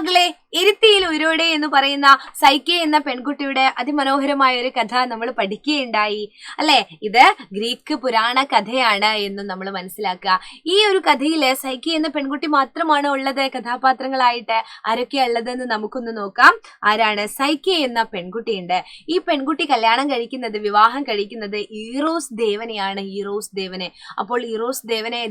മകളെ ഇരുത്തിയിൽ ഉരുടെ എന്ന് പറയുന്ന സൈക്കെ എന്ന പെൺകുട്ടിയുടെ അതിമനോഹരമായ ഒരു കഥ നമ്മൾ പഠിക്കുകയുണ്ടായി അല്ലെ. ഇത് ഗ്രീക്ക് പുരാണ കഥയാണ് എന്നും നമ്മൾ മനസ്സിലാക്കുക. ഈ ഒരു കഥയില് സൈക്കെ എന്ന പെൺകുട്ടി മാത്രമാണ് ഉള്ളത് കഥാപാത്രങ്ങളായിട്ട്. ആരൊക്കെയാ ഉള്ളതെന്ന് നമുക്കൊന്ന് നോക്കാം. ആരാണ്? സൈക്കെ എന്ന പെൺകുട്ടിയുണ്ട്. ഈ പെൺകുട്ടി കല്യാണം കഴിക്കുന്നത്, വിവാഹം കഴിക്കുന്നത് ഈറോസ് ദേവനെയാണ്. ഈറോസ് ദേവനെ. അപ്പോൾ ഈറോസ് ദേവനെ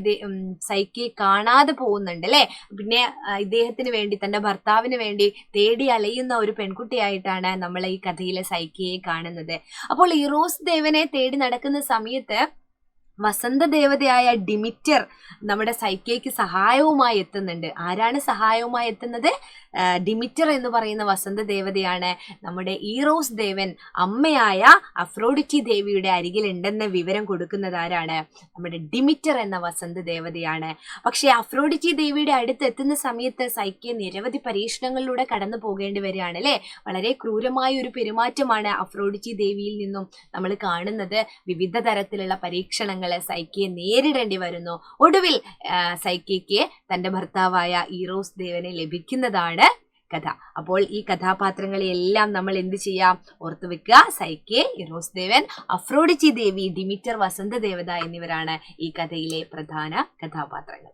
സൈക്കെ കാണാതെ പോകുന്നുണ്ട് അല്ലെ. പിന്നെ ഇദ്ദേഹത്തിന് വേണ്ടി, തന്റെ ഭർത്താവിന് വേണ്ടി തേടി അലയുന്ന ഒരു പെൺകുട്ടിയായിട്ടാണ് നമ്മൾ ഈ കഥയിലെ സൈക്കയെ കാണുന്നത്. അപ്പോൾ ഈറോസ് ദേവനെ തേടി നടക്കുന്ന സമയത്ത് വസന്തദേവതയായ ഡിമിറ്റർ നമ്മുടെ സൈക്കയ്ക്ക് സഹായവുമായി എത്തുന്നുണ്ട്. ആരാണ് സഹായവുമായി എത്തുന്നത്? ഡിമിറ്റർ എന്ന് പറയുന്ന വസന്തദേവതയാണ്. നമ്മുടെ ഈറോസ് ദേവൻ അമ്മയായ അഫ്രോഡിറ്റി ദേവിയുടെ അരികിലുണ്ടെന്ന വിവരം കൊടുക്കുന്നത് ആരാണ്? നമ്മുടെ ഡിമിറ്റർ എന്ന വസന്തദേവതയാണ്. പക്ഷെ അഫ്രോഡിറ്റി ദേവിയുടെ അടുത്ത് എത്തുന്ന സമയത്ത് സൈക്കെ നിരവധി പരീക്ഷണങ്ങളിലൂടെ കടന്നു പോകേണ്ടി വരികയാണ് അല്ലെ. വളരെ ക്രൂരമായ ഒരു പെരുമാറ്റമാണ് അഫ്രോഡിറ്റി ദേവിയിൽ നിന്നും നമ്മൾ കാണുന്നത്. വിവിധ തരത്തിലുള്ള പരീക്ഷണങ്ങൾ സൈക്കയെ നേരിടേണ്ടി വരുന്നു. ഒടുവിൽ സൈക്കയ്ക്ക് തന്റെ ഭർത്താവായ ഈറോസ് ദേവനെ ലഭിക്കുന്നതാണ് കഥ. അപ്പോൾ ഈ കഥാപാത്രങ്ങളെയെല്ലാം നമ്മൾ എന്ത് ചെയ്യാം? ഓർത്തു വെക്കുക. സൈക്കെ, ഈറോസ് ദേവൻ, അഫ്രോഡിറ്റി ദേവി, ഡിമിറ്റർ വസന്തദേവത എന്നിവരാണ് ഈ കഥയിലെ പ്രധാന കഥാപാത്രങ്ങൾ.